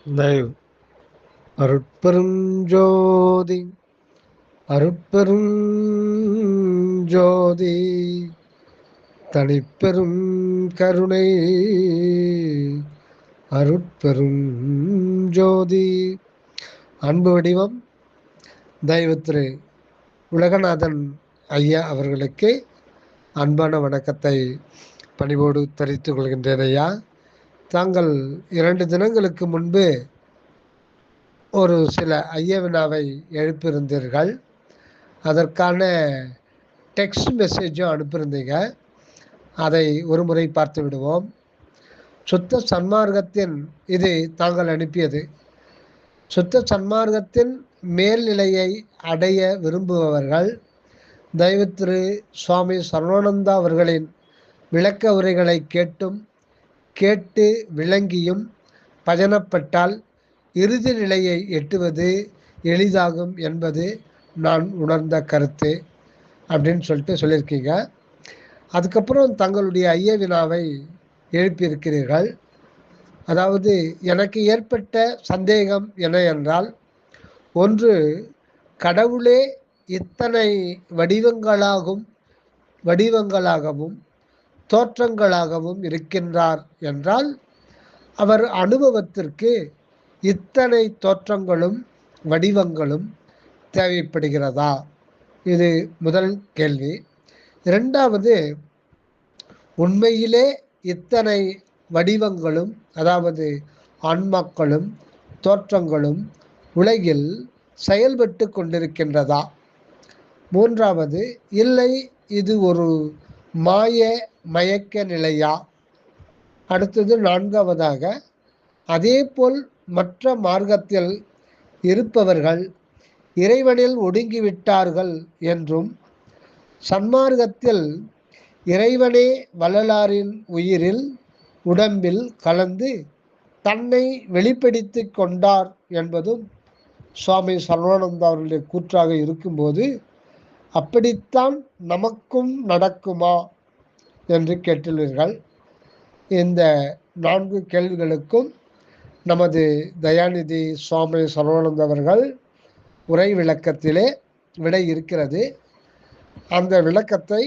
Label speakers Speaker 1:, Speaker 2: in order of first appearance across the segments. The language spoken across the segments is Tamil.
Speaker 1: தயவு அருட்பெரும் ஜோதி அருட்பெரும் ஜோதி தனிப்பெரும் கருணை அருட்பெரும் ஜோதி அன்பு வடிவம் தெய்வ திரு உலகநாதன் ஐயா அவர்களுக்கு அன்பான வணக்கத்தை பணிவோடு தெரிவித்துக் கொள்கின்றேன் ஐயா. தாங்கள் 2 தினங்களுக்கு முன்பு ஒரு சில ஐய வினாவை எழுப்பியிருந்தீர்கள். அதற்கான டெக்ஸ்ட் மெசேஜும் அனுப்பியிருந்தீங்க. அதை ஒரு முறை பார்த்து விடுவோம். சுத்த சன்மார்க்கத்தின் இது தாங்கள் அனுப்பியது. சுத்த சன்மார்க்கத்தின் மேல்நிலையை அடைய விரும்புபவர்கள் தெய்வ திரு சுவாமி சரவானந்தா அவர்களின் விளக்க உரைகளை கேட்டு விளங்கியும் பயணப்பட்டால் இறுதி நிலையை எட்டுவது எளிதாகும் என்பது நான் உணர்ந்த கருத்து அப்படின்னு சொல்லியிருக்கீங்க. அதுக்கப்புறம் தங்களுடைய ஐய வினாவை எழுப்பியிருக்கிறீர்கள். அதாவது எனக்கு ஏற்பட்ட சந்தேகம் என்ன என்றால், ஒன்று, கடவுளே இத்தனை வடிவங்களாகவும் தோற்றங்களாகவும் இருக்கின்றார் என்றால் அவர் அனுபவத்திற்கு இத்தனை தோற்றங்களும் வடிவங்களும் தேவைப்படுகிறதா? இது முதல் கேள்வி. இரண்டாவது, உண்மையிலே இத்தனை வடிவங்களும் அதாவது ஆன்மாக்களும் தோற்றங்களும் உலகில் செயல்பட்டு கொண்டிருக்கின்றதா? மூன்றாவது, இல்லை இது ஒரு மயக்க நிலையா? அடுத்தது நான்காவதாக, அதேபோல் மற்ற மார்க்கத்தில் இருப்பவர்கள் இறைவனில் ஒடுங்கிவிட்டார்கள் என்றும், சன்மார்க்கத்தில் இறைவனே வள்ளலாரின் உயிரில் உடம்பில் கலந்து தன்னை வெளிப்படுத்தி கொண்டார் என்பதும் சுவாமி சரவானந்தா அவர்களுடைய கூற்றாக இருக்கும்போது, அப்படித்தான் நமக்கும் நடக்குமா என்று கேட்டுள்ளீர்கள். இந்த 4 கேள்விகளுக்கும் நமது தயாநிதி சுவாமி சரவானந்தா அவர்கள் உரை விளக்கத்திலே விடை இருக்கிறது. அந்த விளக்கத்தை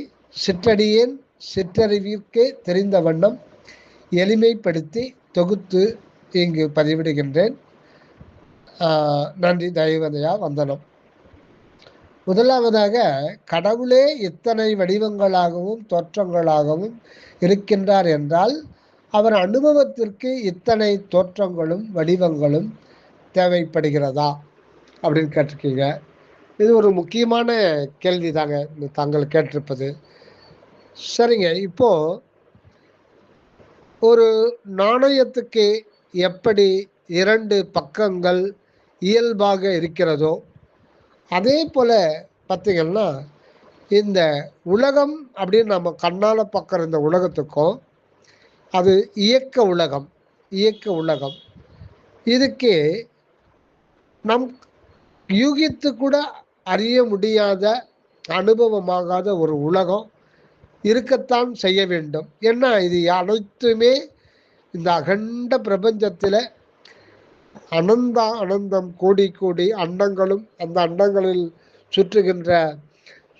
Speaker 1: சிற்றறிவிற்கு தெரிந்த வண்ணம் எளிமைப்படுத்தி தொகுத்து இங்கு பதிவிடுகின்றேன். நன்றி. தயவதையா வந்தனம். முதலாவதாக, கடவுளே இத்தனை வடிவங்களாகவும் தோற்றங்களாகவும் இருக்கின்றார் என்றால் அவர் அனுபவத்திற்கு இத்தனை தோற்றங்களும் வடிவங்களும் தேவைப்படுகிறதா அப்படின்னு கேட்டிருக்கீங்க. இது ஒரு முக்கியமான கேள்வி தாங்க தாங்கள் கேட்டிருப்பது. சரிங்க, இப்போ ஒரு நாணயத்துக்கு எப்படி 2 பக்கங்கள் இயல்பாக இருக்கிறதோ அதே போல் பார்த்திங்கன்னா இந்த உலகம் அப்படின்னு நம்ம கண்ணால் பார்க்குற இந்த உலகத்துக்கும் அது இயக்க உலகம். இதுக்கு நம் யூகித்து கூட அறிய முடியாத அனுபவமாகாத ஒரு உலகம் இருக்கத்தான் செய்ய வேண்டும். ஏன்னா இது அனைத்துமே இந்த அகண்ட பிரபஞ்சத்தில் அனந்தம் கோடி அண்டங்களும், அந்த அண்டங்களில் சுற்றுகின்ற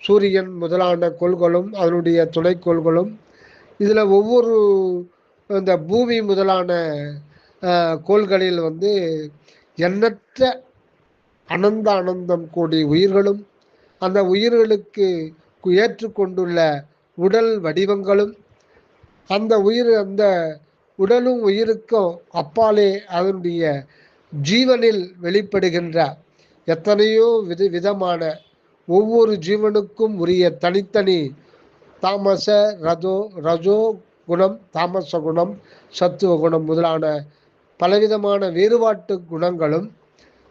Speaker 1: சூரியன் முதலான கோள்களும் அதனுடைய துணைக்கோள்களும், இதில் ஒவ்வொரு இந்த பூமி முதலான கோள்களில் எண்ணற்ற அனந்தம் கோடி உயிர்களும், அந்த உயிர்களுக்கு ஏற்றுக்கொண்டுள்ள உடல் வடிவங்களும், அந்த உடலும் உயிருக்கும் அப்பாலே அதனுடைய ஜீவனில் வெளிப்படுகின்ற எத்தனையோ விதமான ஒவ்வொரு ஜீவனுக்கும் உரிய தனித்தனி தாமச ரஜோ குணம், தாமச குணம், சத்துவ குணம் முதலான பலவிதமான வேறுபாட்டு குணங்களும்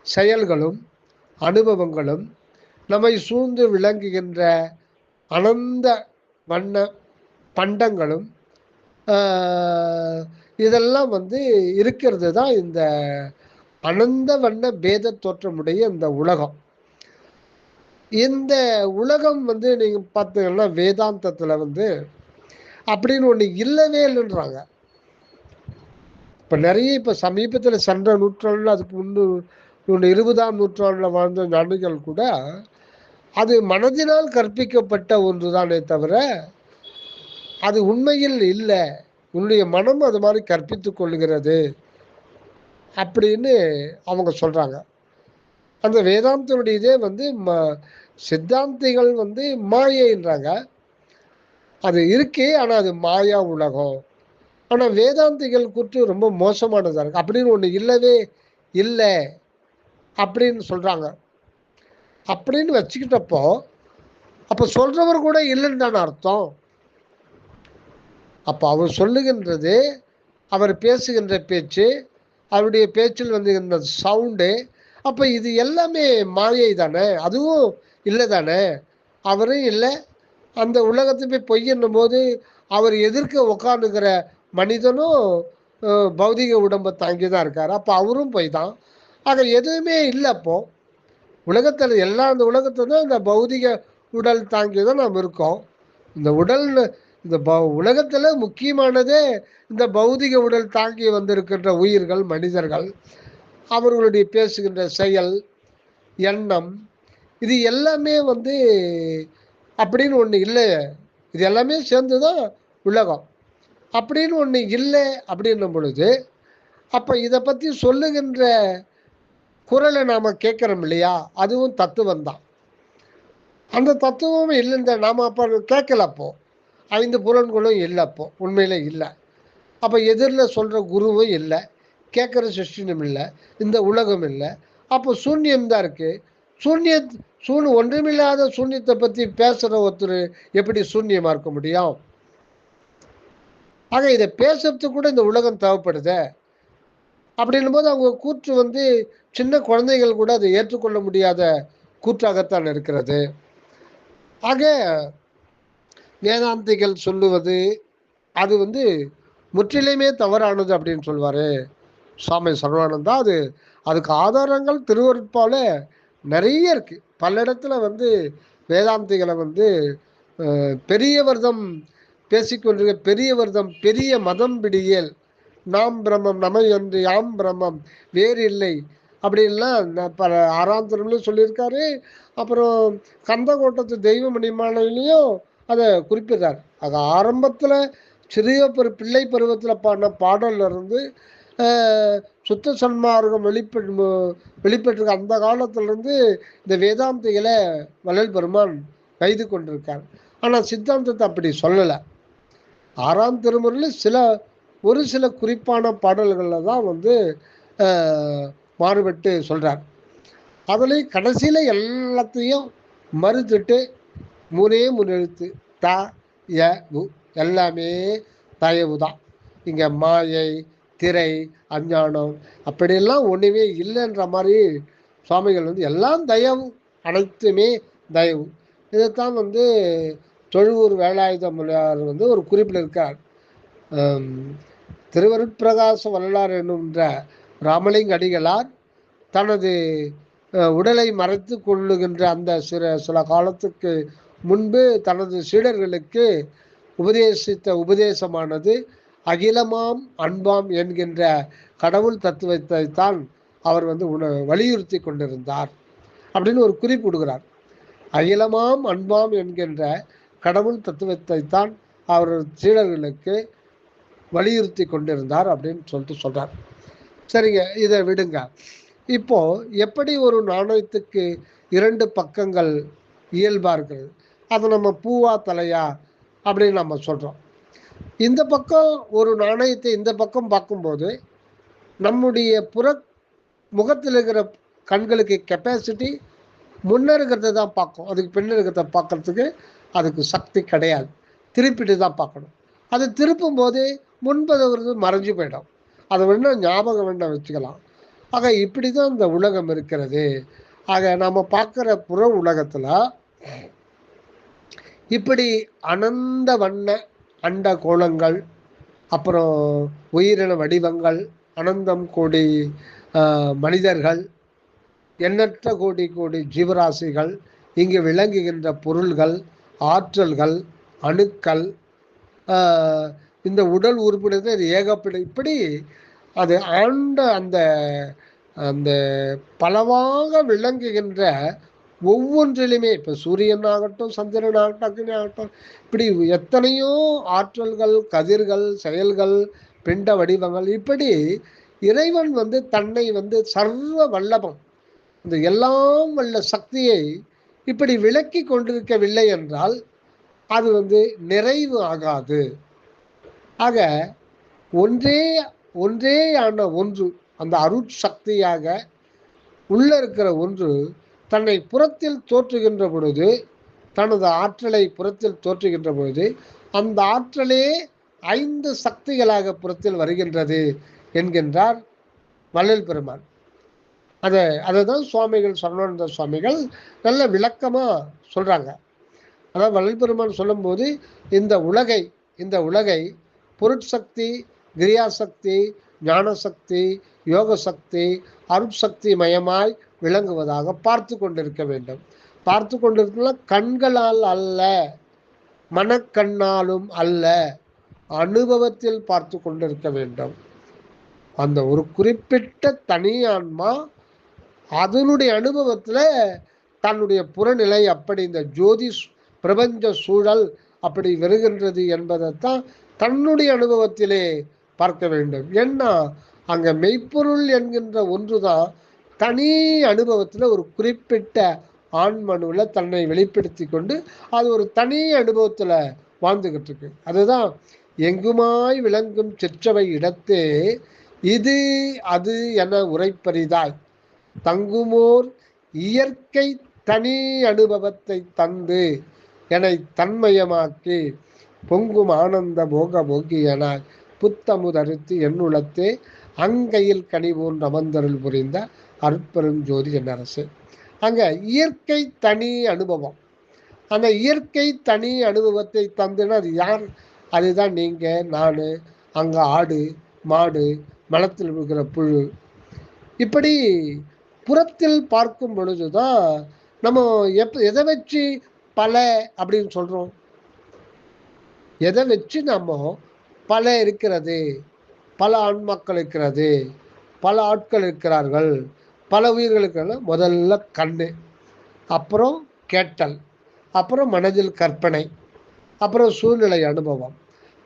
Speaker 1: செயல்களும் அனுபவங்களும் நம்மை சூழ்ந்து விளங்குகின்ற அனந்த வண்ண பண்டங்களும் இதெல்லாம் இருக்கிறது தான் இந்த அனந்த வண்ண பேத தோற்றமுடைய இந்த உலகம். இந்த உலகம் நீங்க பார்த்தீங்கன்னா வேதாந்தத்தில் அப்படின்னு ஒன்று இல்லவே இல்லைன்றாங்க. இப்போ நிறைய இப்போ சமீபத்தில் சென்ற நூற்றாண்டில் அதுக்கு முன்னு 20ஆம் நூற்றாண்டில் வாழ்ந்த ஞானிகள் கூட அது மனதினால் கற்பிக்கப்பட்ட ஒன்று தானே தவிர அது உண்மையில் இல்லை, உன்னுடைய மனம் அது மாதிரி கற்பித்து கொள்ளுகிறது அப்படின்னு அவங்க சொல்றாங்க. அந்த வேதாந்தனுடைய இதே வந்து சித்தாந்திகள் வந்து மாயைன்றாங்க. அது இருக்கே, ஆனா அது மாயா உலகம். ஆனா வேதாந்திகள் கூற்று ரொம்ப மோசமானதா இருக்கு. அப்படின்னு ஒண்ணு இல்லவே இல்லை அப்படின்னு சொல்றாங்க. அப்படின்னு வச்சுக்கிட்டப்போ அப்ப சொல்றவர் கூட இல்லைன்னு தானே அர்த்தம். அப்ப அவர் சொல்லுகின்றது, அவர் பேசுகின்ற பேச்சு, அவருடைய பேச்சில் வந்து இந்த சவுண்டு, அப்ப இது எல்லாமே மாயை தானே, அதுவும் இல்லை தானே. அவரும் இல்லை, அந்த உலகத்தை போய் பொய்யன்னும் போது அவர் எதிர்க்க உட்காந்துக்கிற மனிதனும் பௌதிக உடம்பை தாங்கி தான் இருக்கார். அப்போ அவரும் போய் தான். ஆக எதுவுமே இல்லை. அப்போ உலகத்தில் எல்லாம் அந்த உலகத்தை தான் இந்த பௌதிக உடல் தாங்கி தான் நாம் இருக்கோம். இந்த உடல் இந்த உலகத்தில் முக்கியமானதே இந்த பௌதிக உடல் தாங்கி வந்திருக்கின்ற உயிர்கள், மனிதர்கள், அவர்களுடைய பேசுகின்ற செயல், எண்ணம், இது எல்லாமே வந்து அப்படின்னு ஒன்று இல்லை. இது எல்லாமே சேர்ந்து தான் உலகம். அப்படின்னு ஒன்று இல்லை அப்படின்னும் பொழுது அப்போ இதை பற்றி சொல்லுகின்ற குரலை நாம் கேட்குறோம் இல்லையா, அதுவும் தத்துவம் தான். அந்த தத்துவமும் இல்லைன்ற நாம் அப்போ கேட்கல. அப்போ 5 புலன்களும் இல்லை, அப்போ உண்மையிலே இல்லை. அப்போ எதிரில் சொல்கிற குருவும் இல்லை, கேட்குற சிஷ்யனும் இல்லை, இந்த உலகம் இல்லை. அப்போ சூன்யம்தான் இருக்குது. ஒன்றுமில்லாத சூன்யத்தை பற்றி பேசுகிற ஒருத்தர் எப்படி சூன்யமாக இருக்க முடியும்? ஆக இதை பேசுறதுக்கு கூட இந்த உலகம் தேவைப்படுது. அப்படின்னும் போது அவங்க கூற்று வந்து சின்ன குழந்தைகள் கூட அதை ஏற்றுக்கொள்ள முடியாத கூற்றாகத்தான் இருக்கிறது. ஆக வேதாந்திகள் சொல்லுவது அது வந்து முற்றிலுமே தவறானது அப்படின்னு சொல்வார் சுவாமி சர்வானந்தா. அதுக்கு ஆதாரங்கள் திருவருட்பால நிறைய இருக்கு. பல இடத்துல வந்து வேதாந்திகளை வந்து பெரியவர்தம் பேசிக்கொண்டிருக்க பெரியவர்தம் பெரிய மதம் பிடியல், நாம் பிரம்மம் நம என்று யாம் பிரம்மம் வேறு இல்லை அப்படின்லாம் பல 6ஆம் திருமலையும் சொல்லியிருக்காரு. அப்புறம் கந்தகோட்டத்து தெய்வ மணிமாலையிலையும் அதை குறிப்பிடுறார். அது ஆரம்பத்தில் சிறிய பிள்ளை பருவத்தில் பாடின பாடல்ல இருந்து சுத்த சன்மார்க்கம் வெளிப்பட்டிருக்க அந்த காலத்திலிருந்து இந்த வேதாந்திகளை வள்ளல் பெருமான் கைது கொண்டிருக்கார். ஆனால் சித்தாந்தத்தை அப்படி சொல்லலை. 6ஆம் திருமுறையில் ஒரு சில குறிப்பான பாடல்களில் தான் வந்து மாறுபட்டு சொல்கிறார். அதுலேயும் கடைசியில் எல்லாத்தையும் மறுத்துட்டு 3 எழுத்து த ய வு எல்லாமே தயவு தான். இங்கே மாயை, திரை, அஞ்ஞானம் அப்படியெல்லாம் ஒன்றுமே இல்லைன்ற மாதிரி சுவாமிகள் வந்து எல்லாம் தயவு, அனைத்துமே தயவு. இதைத்தான் வந்து தொழுவூர் வேலாயுத முனியார் வந்து ஒரு குறிப்பில் இருக்கார். திருவருட்பிரகாச வல்லார் என்கின்ற ராமலிங்க அடிகளார் தனது உடலை மறைத்து கொள்ளுகின்ற அந்த சில காலத்துக்கு முன்பு தனது சீடர்களுக்கு உபதேசித்த உபதேசமானது அகிலமாம் அன்பாம் என்கின்ற கடவுள் தத்துவத்தை தான் அவர் வந்து வலியுறுத்தி கொண்டிருந்தார் அப்படின்னு ஒரு குறிப்பு கொடுக்கிறார். அகிலமாம் அன்பாம் என்கின்ற கடவுள் தத்துவத்தை தான் அவர் சீடர்களுக்கு வலியுறுத்தி கொண்டிருந்தார் அப்படின்னு சொல்றார். சரிங்க, இதை விடுங்க. இப்போ எப்படி ஒரு நாணயத்துக்கு 2 பக்கங்கள் இயல்பா இருக்கிறது, அதை நம்ம பூவா தலையா அப்படின்னு நம்ம சொல்றோம். இந்த பக்கம் ஒரு நாணயத்தை இந்த பக்கம் பார்க்கும்போது நம்முடைய முகத்தில் இருக்கிற கண்களுக்கு கெப்பாசிட்டி முன்ன இருக்கிறத தான் பார்க்கும், அதுக்கு பின்ன இருக்கிறத பார்க்கறதுக்கு அதுக்கு சக்தி கிடையாது. திருப்பிட்டு தான் பார்க்கணும். அது திருப்பும் போது முன்பது மறைஞ்சு போயிடும். அதை வேணா ஞாபகம் வேணா வச்சுக்கலாம். ஆக இப்படி தான் இந்த உலகம் இருக்கிறது. ஆக நம்ம பார்க்குற புற உலகத்தில் இப்படி அனந்த வண்ண அண்ட கோலங்கள், அப்புறம் உயிரின வடிவங்கள், அனந்தம் கோடி மனிதர்கள், எண்ணற்ற கோடி கோடி ஜீவராசிகள், இங்கு விளங்குகின்ற பொருள்கள், ஆற்றல்கள், அணுக்கள், இந்த உடல் உறுப்பினர்கள் ஏகப்பட இப்படி அது ஆண்ட அந்த அந்த பலவாக விளங்குகின்ற ஒவ்வொன்றிலுமே, இப்போ சூரியன் ஆகட்டும், சந்திரன் ஆகட்டும், அக்னி ஆகட்டும், இப்படி எத்தனையோ ஆற்றல்கள், கதிர்கள், செயல்கள், பிண்ட வடிவங்கள், இப்படி இறைவன் தன்னை சர்வ வல்லபம், இந்த எல்லாம் வல்ல சக்தியை இப்படி விளக்கி கொண்டிருக்கவில்லை என்றால் அது நிறைவு ஆகாது. ஆக ஒன்றே ஒன்றேயான ஒன்று, அந்த அருட்சக்தியாக உள்ள இருக்கிற ஒன்று தன்னை புறத்தில் தோற்றுகின்ற பொழுது, தனது ஆற்றலை புறத்தில் தோற்றுகின்ற பொழுது, அந்த ஆற்றலே 5 சக்திகளாக புறத்தில் வருகின்றது என்கின்றார் வள்ளல் பெருமான். அதை தான் சுவாமிகள், சரவணானந்த சுவாமிகள் நல்ல விளக்கமா சொல்றாங்க. அதாவது வள்ளல் பெருமான் சொல்லும்போது, இந்த உலகை பொருட்சக்தி, கிரியாசக்தி, ஞானசக்தி, யோக சக்தி, அருட்சக்தி மயமாய் விளங்குவதாக பார்த்து கொண்டிருக்க வேண்டும். பார்த்து கொண்டிருக்க கண்களால் அல்ல, மனக்கண்ணாலும் அல்ல, அனுபவத்தில் பார்த்து கொண்டிருக்க வேண்டும். அந்த ஒரு குறிப்பிட்ட தனி ஆன்மா அதனுடைய அனுபவத்துல தன்னுடைய புறநிலை அப்படி இந்த ஜோதி பிரபஞ்ச சூழல் அப்படி வருகின்றது என்பதைத்தான் தன்னுடைய அனுபவத்திலே பார்க்க வேண்டும். ஏன்னா அங்க மெய்ப்பொருள் என்கின்ற ஒன்றுதான் தனி அனுபவத்துல ஒரு குறிப்பிட்ட ஆண்மனுல தன்னை வெளிப்படுத்தி கொண்டு அது ஒரு தனி அனுபவத்துல வாழ்ந்துகிட்டு இருக்கு. அதுதான் எங்குமாய் விளங்கும் சிற்றவை இடத்தே இது அது என உரைப்பரிதாய் தங்குமோர் இயற்கை தனி அனுபவத்தை தந்து என்னை தன்மயமாக்கி பொங்கும் ஆனந்த போக போகியனாய் புத்தமுதறுத்து என்னுளத்தே அங்கையில் கனிவோன் அமர்ந்தருள் புரிந்த அருட்பெரும் ஜோதி என் அரசு. அங்க இயற்கை தனி அனுபவம், அந்த இயற்கை தனி அனுபவத்தை தந்துன்னா அது யார்? அதுதான் நீங்க, நான், அங்க ஆடு மாடு, மலத்தில் இருக்கிற புழு. இப்படி புறத்தில் பார்க்கும் பொழுதுதான் நம்ம எதை வச்சு பல அப்படின்னு சொல்றோம்? எதை வச்சு நம்ம பல இருக்கிறது, பல ஆன்மாக்கள் இருக்கிறது, பல ஆட்கள் இருக்கிறார்கள், பல உயிர்கள் இருக்கிறாங்க. முதல்ல கண்ணு, அப்புறம் கேட்டல், அப்புறம் மனதில் கற்பனை, அப்புறம் சூழ்நிலை அனுபவம்,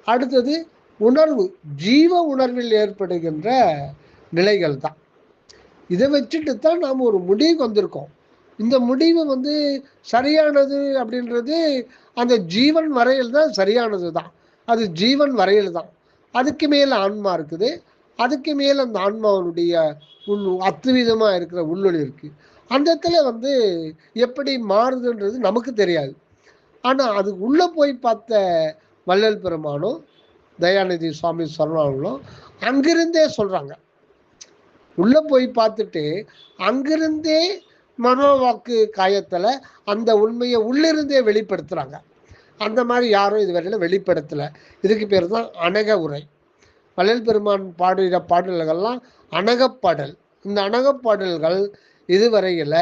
Speaker 1: அடுத்தது உணர்வு, ஜீவ உணர்வில் ஏற்படுகின்ற நிலைகள் தான். இதை வச்சுட்டு தான் நாம் ஒரு முடிவுக்கு வந்திருக்கோம். இந்த முடிவு சரியானது அப்படின்றது அந்த ஜீவன் வரையில் தான் சரியானது தான். அது ஜீவன் வரையில் தான். அதுக்கு மேல் ஆன்மா இருக்குது, அதுக்கு மேல் அந்த ஆன்மாவுடைய அத்துவிதமாக இருக்கிற உள்ளொளி இருக்குது. அந்த இடத்துல எப்படி மாறுதுன்றது நமக்கு தெரியாது. ஆனால் அதுக்கு உள்ளே போய் பார்த்த வள்ளல் பெருமானும் தயாநிதி சுவாமி சரணாலும் அங்கிருந்தே சொல்கிறாங்க. உள்ளே போய் பார்த்துட்டு அங்கிருந்தே மனோவாக்கு காயத்தில் அந்த உண்மையை உள்ளிருந்தே வெளிப்படுத்துகிறாங்க. அந்த மாதிரி யாரும் இதுவரையில் வெளிப்படுத்தலை. இதுக்கு பேர் தான் அனக உரை. வள்ளல் பெருமான் பாடுகிற பாடல்கள்லாம் அனகப்பாடல். இந்த அனகப்பாடல்கள் இதுவரையில்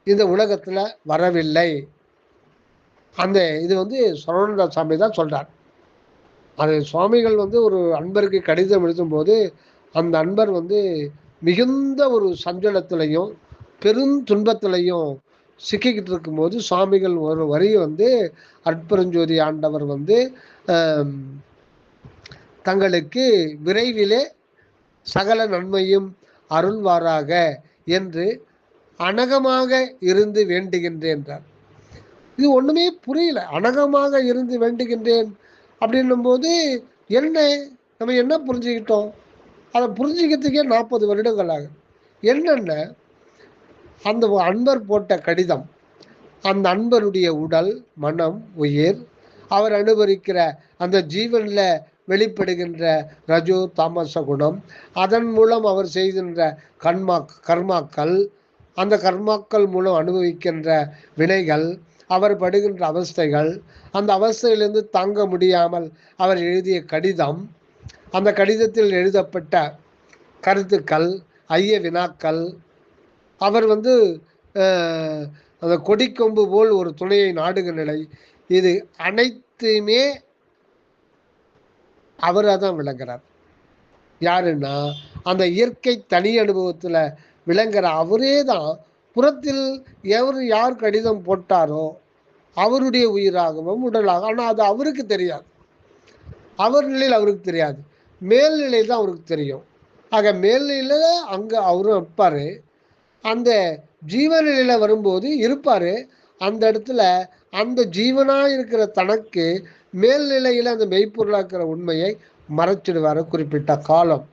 Speaker 1: இந்த உலகத்தில் வரவில்லை. அந்த இது சரவண சாமி தான் சொல்கிறார். அது சுவாமிகள் ஒரு அன்பருக்கு கடிதம் எழுதும்போது அந்த அன்பர் மிகுந்த ஒரு சஞ்சலத்திலையும் பெரும் துன்பத்திலையும் சிக்கிக்கிட்டு இருக்கும்போது சுவாமிகள் ஒரு வரியை அற்பெருஞ்சோதி ஆண்டவர் தங்களுக்கு விரைவிலே சகல நன்மையும் அருள்வாராக என்று அனகமாக இருந்து வேண்டுகின்றேன்றார். இது ஒன்றுமே புரியல. அனகமாக இருந்து வேண்டுகின்றேன் அப்படின்னும் போது நம்ம என்ன புரிஞ்சுக்கிட்டோம்? அதை புரிஞ்சுக்கிறதுக்கே 40 வருடங்கள் ஆகும். என்னென்ன அந்த அன்பர் போட்ட கடிதம், அந்த அன்பருடைய உடல், மனம், உயிர், அவர் அனுபவிக்கிற அந்த ஜீவனில் வெளிப்படுகின்ற ரஜோ தாமச குணம், அதன் மூலம் அவர் செய்கின்ற கர்மாக்கள், அந்த கர்மாக்கள் மூலம் அனுபவிக்கின்ற வினைகள், அவர் படுகின்ற அவஸ்தைகள், அந்த அவஸ்தையிலிருந்து தாங்க முடியாமல் அவர் எழுதிய கடிதம், அந்த கடிதத்தில் எழுதப்பட்ட கருத்துக்கள், ஐய வினாக்கள், அவர் அந்த கொடிக்கொம்பு போல் ஒரு துணையை நாடுகிற நிலை, இது அனைத்துமே அவராக தான் விளங்குறார். யாருன்னா அந்த இயற்கை தனி அனுபவத்துல விளங்குற அவரே தான் புறத்தில் யார் கடிதம் போட்டாரோ அவருடைய உயிராகவும் உடலாகும். ஆனால் அது அவருக்கு தெரியாது, அவர் நிலையில் அவருக்கு தெரியாது, மேல்நிலை தான் அவருக்கு தெரியும். ஆக மேல்நிலையில அங்க அவரும் இருப்பாரு, அந்த ஜீவநிலையில வரும்போது இருப்பாரு. அந்த இடத்துல அந்த ஜீவனா இருக்கிற தனக்கு மேல்நிலையில அந்த மெய்ப்பொருளாக்கிற உண்மையை மறைச்சிடுவாரு குறிப்பிட்ட காலம்.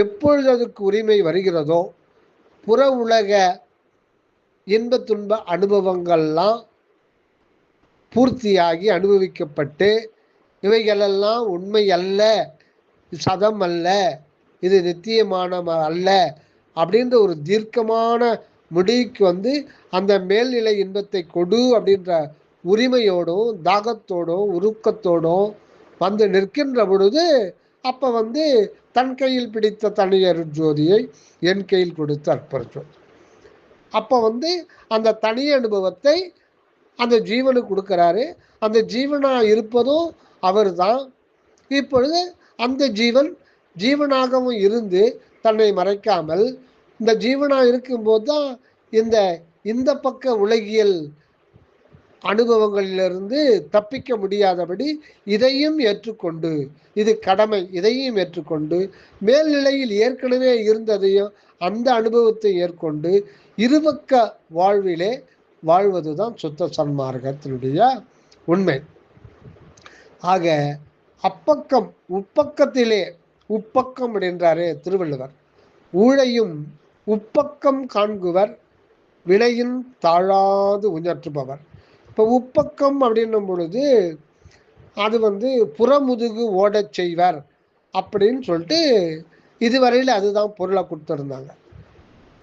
Speaker 1: எப்பொழுது அதுக்கு உரிமை வருகிறதோ புற உலக இன்ப துன்ப அனுபவங்கள்லாம் பூர்த்தியாகி அனுபவிக்கப்பட்டு இவைகளெல்லாம் உண்மை அல்ல, சதம் அல்ல, இது நித்தியமான அல்ல அப்படின்ற ஒரு தீர்க்கமான முடிவுக்கு வந்து அந்த மேல்நிலை இன்பத்தை கொடு அப்படின்ற உரிமையோடும் தாகத்தோடும் உருக்கத்தோடும் வந்து நிற்கின்ற பொழுது அப்போ வந்து தன் கையில் பிடித்த தனியர் ஜோதியை என் கையில் கொடுத்து அர்ப்பணிச்சோம். அப்போ வந்து அந்த தனி அனுபவத்தை அந்த ஜீவனுக்கு கொடுக்குறாரு. அந்த ஜீவனாக இருப்பதும் அவர் தான். இப்பொழுது அந்த ஜீவன் ஜீவனாகவும் இருந்து தன்னை மறைக்காமல் இந்த ஜீவனாக இருக்கும்போது தான் இந்த இந்த பக்க உலகியல் அனுபவங்களிலிருந்து தப்பிக்க முடியாதபடி இதையும் ஏற்றுக்கொண்டு, இது கடமை, இதையும் ஏற்றுக்கொண்டு மேல்நிலையில் ஏற்கனவே இருந்ததையும் அந்த அனுபவத்தை ஏற்கொண்டு இருபக்க வாழ்விலே வாழ்வதுதான் சுத்த சன்மார்க்கத்தினுடைய உண்மை. ஆக அப்பக்கம் உப்பக்கத்திலே உப்பக்கம் அப்படின்றாரே திருவள்ளுவர், ஊழையும் உப்பக்கம் காண்குவர் வினையின் தாழாது உயற்றுபவர். இப்போ உப்பக்கம் அப்படின்னும் பொழுது அது வந்து புறமுதுகு ஓடச் செய்வர் அப்படின்னு சொல்லிட்டு இதுவரையில் அதுதான் பொருளை கொடுத்துருந்தாங்க.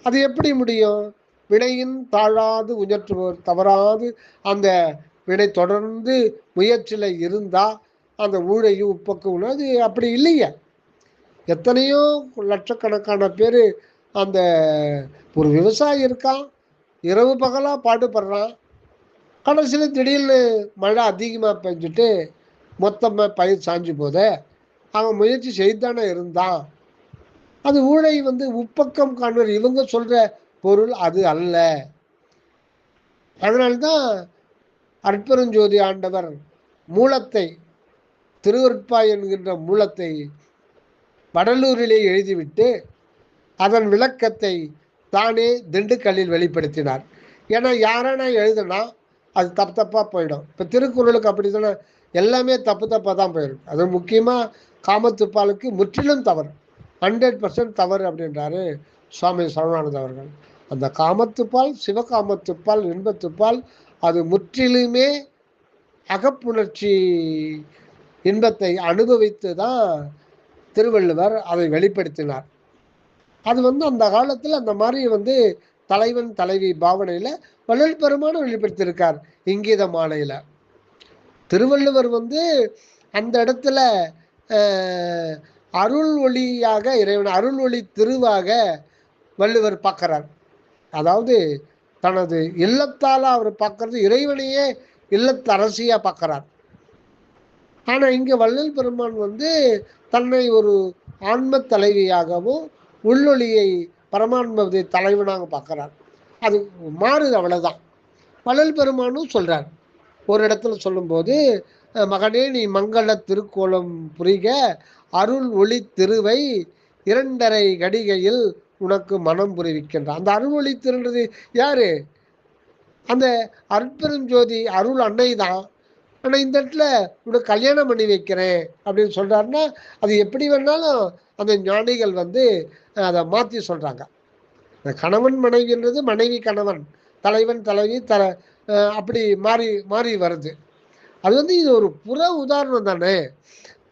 Speaker 1: அது எப்படி முடியும்? வினையின் தாழாது உயற்றுபவர், தவறாது அந்த வினை தொடர்ந்து முயற்சியில் இருந்தால் அந்த ஊழையும் உப்பக்கம். அது அப்படி இல்லையே. எத்தனையோ லட்சக்கணக்கான பேர் அந்த ஒரு விவசாயி இருக்கான், இரவு பகலாக பாடுபடுறான், கடைசியில் திடீர்னு மழை அதிகமாக பெஞ்சிட்டு மொத்தமாக பயிர் சாஞ்சு போத அவன் முயற்சி செய்தானே இருந்தான். அது ஊழை வந்து உப்பக்கம் காண்பர் இவங்க சொல்கிற பொருள் அது அல்ல. அதனால்தான் அற்பெருஞ்சோதி ஆண்டவர் மூலத்தை திருவருட்பாய் என்கின்ற மூலத்தை வடலூரிலே எழுதிவிட்டு அதன் விளக்கத்தை தானே திண்டுக்கல்லில் வெளிப்படுத்தினார். ஏன்னா யாரானா எழுதுனா அது தப்பு தப்பாக போயிடும். இப்போ திருக்குறளுக்கு அப்படி தானே, எல்லாமே தப்பு தப்பாக தான் போயிடும். அது முக்கியமாக காமத்துப்பாலுக்கு முற்றிலும் தவறு, 100% தவறு அப்படின்றாரு சுவாமி சரவணானந்த அவர்கள். அந்த காமத்துப்பால், சிவகாமத்துப்பால், இன்பத்துப்பால் அது முற்றிலுமே அகப்புணர்ச்சி இன்பத்தை அனுபவித்து தான் திருவள்ளுவர் அதை வெளிப்படுத்தினார். அது வந்து அந்த காலத்தில் அந்த மாதிரி வந்து தலைவன் தலைவி பாவனையில் வள்ளல் பெருமான வெளிப்படுத்தியிருக்கார். இங்கீத மாலையில் திருவள்ளுவர் வந்து அந்த இடத்துல அருள் ஒளியாக இறைவன் அருள் ஒளி திருவாக வள்ளுவர் பார்க்கிறார். அதாவது தனது இல்லத்தால் அவர் பார்க்கறது இறைவனையே இல்லத்தரசியாக பார்க்கிறார். ஆனால் இங்கே வள்ளல் பெருமான் வந்து தன்னை ஒரு ஆன்ம தலைவியாகவும் உள்ளொளியை பரமான்மதை தலைவனாக பார்க்கிறார். அது மாறுது, அவ்வளோதான். வள்ளல் பெருமானும் சொல்கிறார் ஒரு இடத்துல சொல்லும்போது, மகனே நீ மங்கள திருக்கோலம் புரிக அருள் ஒளி திருவை 2.5 கடிகையில் உனக்கு மனம் புரிவிக்கின்றான். அந்த அருள் ஒளி திருன்றது யாரு? அந்த அற்பெருஞ்சோதி அருள் அன்னை தான். ஆனால் இந்த இடத்துல உனக்கு கல்யாணம் பண்ணி வைக்கிறேன் அப்படின்னு சொல்கிறாருன்னா அது எப்படி வேணாலும் அந்த ஞானிகள் வந்து அதை மாற்றி சொல்கிறாங்க. கணவன் மனைவின்றது மனைவி கணவன், தலைவன் தலைவி அப்படி மாறி மாறி வருது. அது வந்து இது ஒரு புற உதாரணம் தானே,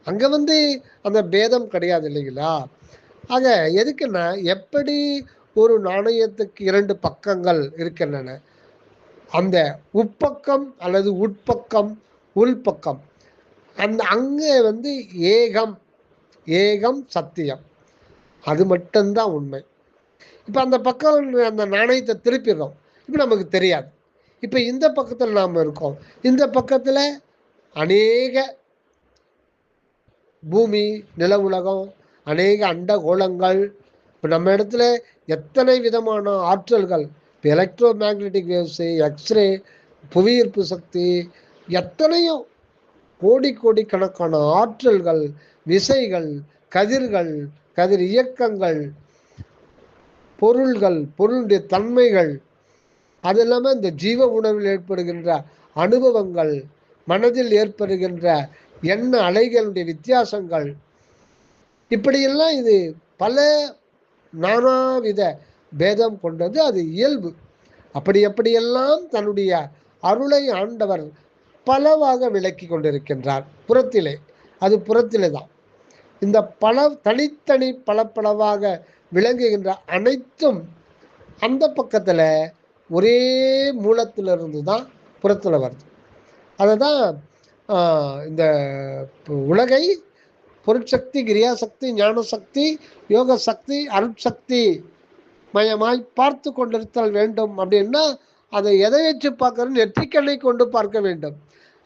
Speaker 1: அங்கே வந்து அந்த பேதம் கிடையாது இல்லைங்களா? ஆக எதுக்குன்னா எப்படி ஒரு நாணயத்துக்கு 2 பக்கங்கள் இருக்கின்றன, அந்த உட்பக்கம் அல்லது உட்பக்கம் உள்பக்கம், அந்த அங்கே வந்து ஏகம் ஏகம் சத்தியம், அது மட்டும்தான் உண்மை. இப்போ அந்த பக்கம் அந்த நாணயத்தை திருப்பிடுறோம், இப்போ நமக்கு தெரியாது. இப்போ இந்த பக்கத்தில் நாம் இருக்கோம், இந்த பக்கத்தில் அநேக பூமி நில உலகம் அநேக அண்ட கோளங்கள். இப்போ நம்ம இடத்துல எத்தனை விதமான ஆற்றல்கள், இப்போ எலக்ட்ரோ மேக்னெட்டிக் வேவ்ஸு, எக்ஸ்ரே, புவியீர்ப்பு சக்தி, எத்தனையோ கோடி கோடிக்கணக்கான ஆற்றல்கள், விசைகள், கதிர்கள், கதிர் இயக்கங்கள், பொருள்கள், பொருளுடைய தன்மைகள், அது இல்லாமல் இந்த ஜீவ உணர்வில் ஏற்படுகின்ற அனுபவங்கள், மனதில் ஏற்படுகின்ற எண்ண அலைகளுடைய வித்தியாசங்கள், இப்படியெல்லாம் இது பல நானாவித பேதம் கொண்டது. அது இயல்பு. அப்படியெல்லாம் தன்னுடைய அருளை ஆண்டவர் பலவாக விளக்கி கொண்டிருக்கின்றார் புறத்திலே. அது புறத்திலே தான். இந்த பல தனித்தனி பலப்பளவாக விளங்குகின்ற அனைத்தும் அந்த பக்கத்தில் ஒரே மூலத்திலிருந்து தான் புறத்தில் வருது. அதை தான் இந்த உலகை பொருட்சக்தி, கிரியாசக்தி, ஞான சக்தி, யோக சக்தி, அருட்சக்தி மயமாய் பார்த்து கொண்டிருத்தல் வேண்டும். அப்படின்னா அதை எதை வச்சு பார்க்கறது? நெற்றிக்கண்ணை கொண்டு பார்க்க வேண்டும்.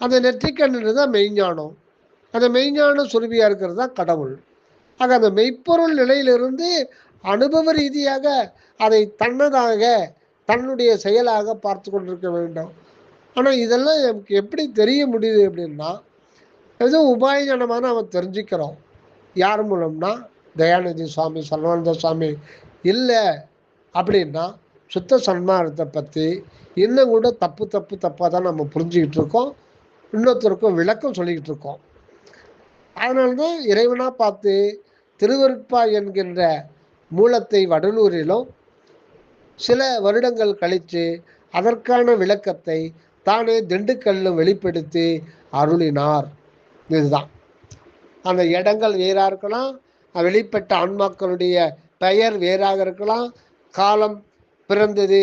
Speaker 1: அந்த நெற்றிக்கண்ணு தான் மெய்ஞானம். அந்த மெய்ஞான சுருபியாக இருக்கிறது தான் கடவுள். ஆக அந்த மெய்ப்பொருள் நிலையிலிருந்து அனுபவ ரீதியாக அதை தன்னதாக தன்னுடைய செயலாக பார்த்து கொண்டிருக்க வேண்டும். ஆனால் இதெல்லாம் எனக்கு எப்படி தெரிய முடியுது அப்படின்னா, எதுவும் உபாயஞானமாக நம்ம தெரிஞ்சுக்கிறோம். யார் மூலம்னா தயாநிதி சுவாமி, சர்வானந்த சுவாமி இல்லை அப்படின்னா சுத்த சன்மார்க்கத்தை பற்றி இன்னும் கூட தப்பாக தான் நம்ம புரிஞ்சுக்கிட்டு இருக்கோம். இன்னொருத்தருக்கும் விளக்கம் சொல்லிக்கிட்டு இருக்கோம். அதனால்தான் இறைவனாக பார்த்து திருவருட்பா என்கின்ற மூலத்தை வடலூரிலும் சில வருடங்கள் கழித்து அதற்கான விளக்கத்தை தானே திண்டுக்கல்லும் வெளிப்படுத்தி அருளினார். இதுதான். அந்த இடங்கள் வேறாக இருக்கலாம், வெளிப்பட்ட ஆன்மாக்களுடைய பெயர் வேறாக இருக்கலாம், காலம் பிறந்தது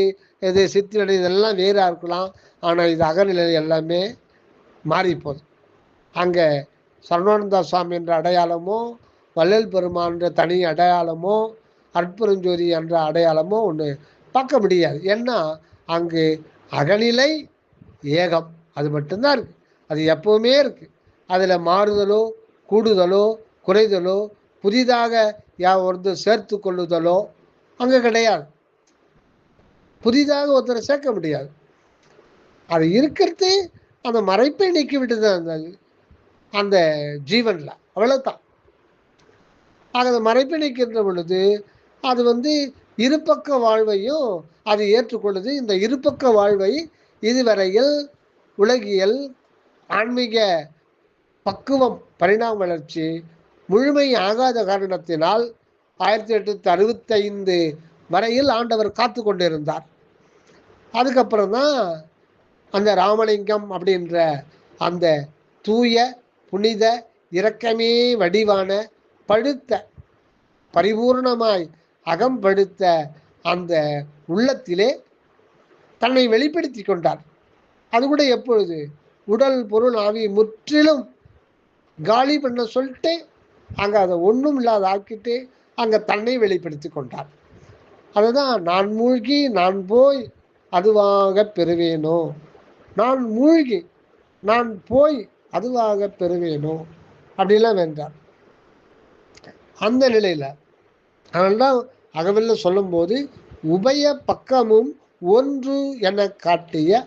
Speaker 1: இது சித்திரடை இதெல்லாம் வேறாக இருக்கலாம். ஆனால் இது அகநிலை எல்லாமே மாறிப்போகுது. அங்கே சரவானந்தா சுவாமி என்ற அடையாளமோ, வள்ளல் பெருமான் என்ற தனி அடையாளமோ, அற்புதஞ்சோதி என்ற அடையாளமோ ஒன்று பார்க்க முடியாது. ஏன்னா அங்கு அகநிலை ஏகம் அது மட்டும்தான் இருக்குது. அது எப்பவுமே இருக்குது. அதில் மாறுதலோ கூடுதலோ குறைதலோ புதிதாக ஒருத்தர் சேர்த்து கொள்ளுதலோ அங்கே கிடையாது. புதிதாக ஒருத்தரை சேர்க்க முடியாது. அது இருக்கிறது அந்த மறைப்பை நீக்கி விட்டுது அந்த ஜீவனில், அவ்வளோதான். ஆக அந்த மறைப்பை நீக்கின்ற பொழுது அது இருபக்க வாழ்வையும் அது ஏற்றுக்கொள்ளுது. இந்த இருபக்க வாழ்வை இதுவரையில் உலகியல் ஆன்மீக பக்குவம் பரிணாம வளர்ச்சி முழுமை ஆகாத காரணத்தினால் 1865 வரையில் ஆண்டவர் காத்து கொண்டிருந்தார். அதுக்கப்புறம் தான் அந்த ராமலிங்கம் அப்படின்ற அந்த தூய புனித இரக்கமே வடிவான படுத்த பரிபூர்ணமாய் அகம்படுத்த அந்த உள்ளத்திலே தன்னை வெளிப்படுத்தி கொண்டார். அது கூட எப்பொழுது? உடல் பொருள் ஆவி முற்றிலும் காலி பண்ண சொல்லிட்டு அங்கே அதை ஒன்றும் இல்லாத ஆக்கிட்டு அங்கே தன்னை வெளிப்படுத்தி கொண்டார். அதுதான் நான் மூழ்கி நான் போய் அதுவாக பெறுவேனோ, நான் மூழ்கி நான் போய் அதுவாக பெறுவேனோ அப்படிலாம் வென்றார் அந்த நிலையில். அதனால்தான் அகவல்ல சொல்லும்போது உபய பக்கமும் ஒன்று என காட்டிய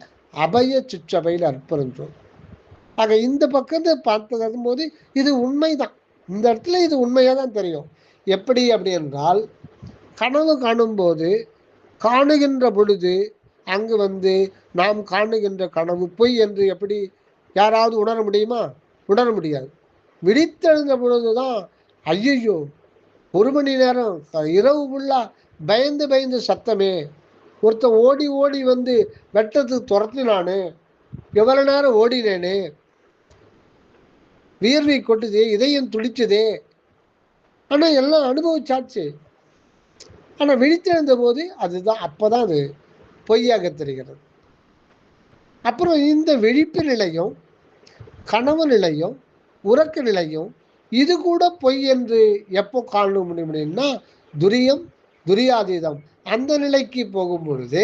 Speaker 1: அபய சிற்றபையில் அற்புதம். ஆக இந்த பக்கத்தை பார்த்ததும் போது இது உண்மைதான். இந்த இடத்துல இது உண்மையாக தான் தெரியும். எப்படி அப்படி என்றால், கனவு காணும்போது காணுகின்ற பொழுது அங்கு நாம் காணுகின்ற கனவு பொய் என்று எப்படி யாராவது உணர முடியுமா? உணர முடியாது. விழித்தெழுந்த பொழுதுதான் ஐயோ 1 மணி நேரம் இரவு ஃபுல்லாக பயந்து பயந்து சத்தமே, ஒருத்தன் ஓடி ஓடி வெட்டத்துக்கு துரத்தினானு, எவ்வளோ நேரம் ஓடினேனே, வியர்வை கொட்டுதே, இதயம் துடிச்சதே, ஆனால் எல்லாம் அனுபவிச்சாச்சு. ஆனால் விழித்தெழுந்த போது அதுதான் அப்போதான் அது பொய்யாக தெரிகிறது. அப்புறம் இந்த விழிப்பு நிலையும் கனவு நிலையும் உறக்க நிலையும் இது கூட பொய் என்று எப்போ காண முடியும்னா துரியம் துரியாதீதம் அந்த நிலைக்கு போகும் பொழுது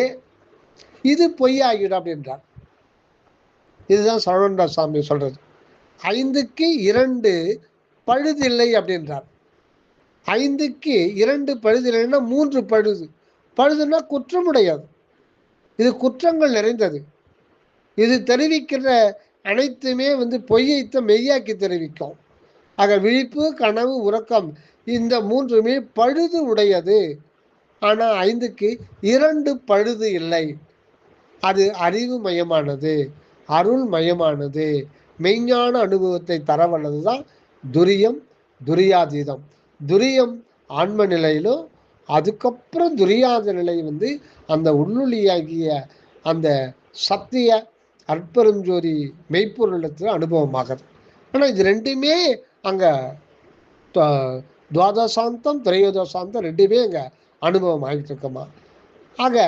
Speaker 1: இது பொய்யாகிடும் அப்படின்றார். இதுதான் சரவணா சாமி சொல்றது. 5க்கு 2 பழுதில்லை அப்படின்றார். 5க்கு 2 பழுது இல்லைன்னா 3 பழுது. பழுதுன்னா குற்றமுடையது. இது குற்றங்கள் நிறைந்தது. இது தெரிவிக்கிற அனைத்துமே பொய்யைத்த மெய்யாக்கி தெரிவிக்கும். ஆக விழிப்பு, கனவு, உறக்கம் இந்த 3மே பழுது உடையது. ஆனா 5க்கு 2 பழுது இல்லை. அது அறிவு மயமானது, அருள் மயமானது, மெய்ஞான அனுபவத்தை தரவல்லதுதான் துரியம், துரியாதீதம். துரியம் ஆன்ம நிலையிலும், அதுக்கப்புறம் துரியாத நிலை அந்த உள்ளொளியாகிய அந்த சத்திய அற்பெருஞ்சோதி மெய்ப்பொருளத்தில் அனுபவமாகுது. ஆனால் இது ரெண்டுமே அங்கே துவாதசாந்தம் திரையோதசாந்தம் ரெண்டுமே அங்கே அனுபவம் ஆகிட்டு இருக்கோமா. ஆக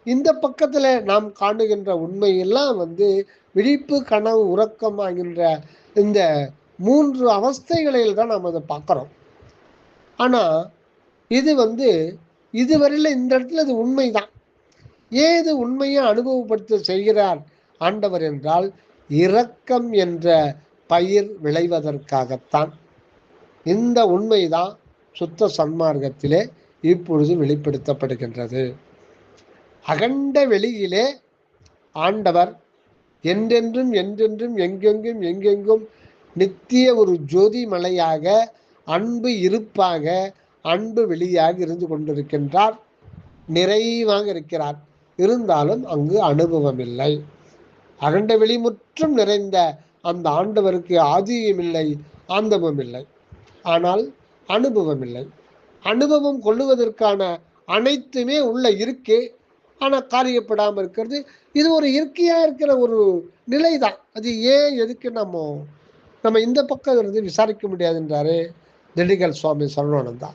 Speaker 1: இந்த பக்கத்தில் நாம் காணுகின்ற உண்மையெல்லாம் விழிப்பு, கனவு, உறக்கம் ஆகின்ற இந்த 3 அவஸ்தைகளில் தான் நாம் அதை பார்க்குறோம். ஆனால் இது இதுவரையில் இந்த இடத்துல இது உண்மைதான். ஏன் இது உண்மையை அனுபவப்படுத்த செய்கிறார் ஆண்டவர் என்றால், இரக்கம் என்ற பயிர் விளைவதற்காகத்தான். இந்த உண்மைதான் சுத்த சன்மார்க்கத்திலே இப்பொழுது வெளிப்படுத்தப்படுகின்றது. அகண்ட வெளியிலே ஆண்டவர் என்றென்றும் என்றென்றும் எங்கெங்கும் எங்கெங்கும் நித்திய ஒரு ஜோதி மலையாக, அன்பு இருப்பாக, அன்பு வெளியாக இருந்து கொண்டிருக்கின்றார். நிறைவாக இருக்கிறார். இருந்தாலும் அங்கு அனுபவம் இல்லை. அகண்ட வெளிமுற்றும் நிறைந்த அந்த ஆண்டவருக்கு ஆதியும் இல்லை, ஆந்தமும் இல்லை. ஆனால் அனுபவம் இல்லை. அனுபவம் கொள்ளுவதற்கான அனைத்துமே உள்ள இருக்கு. ஆனால் காரியப்படாமல் இருக்கிறது. இது ஒரு இயற்கையாக இருக்கிற ஒரு நிலை தான். அது ஏன் எதுக்கு நம்ம இந்த பக்கம் இருந்து விசாரிக்க முடியாதுன்றாரு திண்டுக்கல் சுவாமி சரவணானந்தா.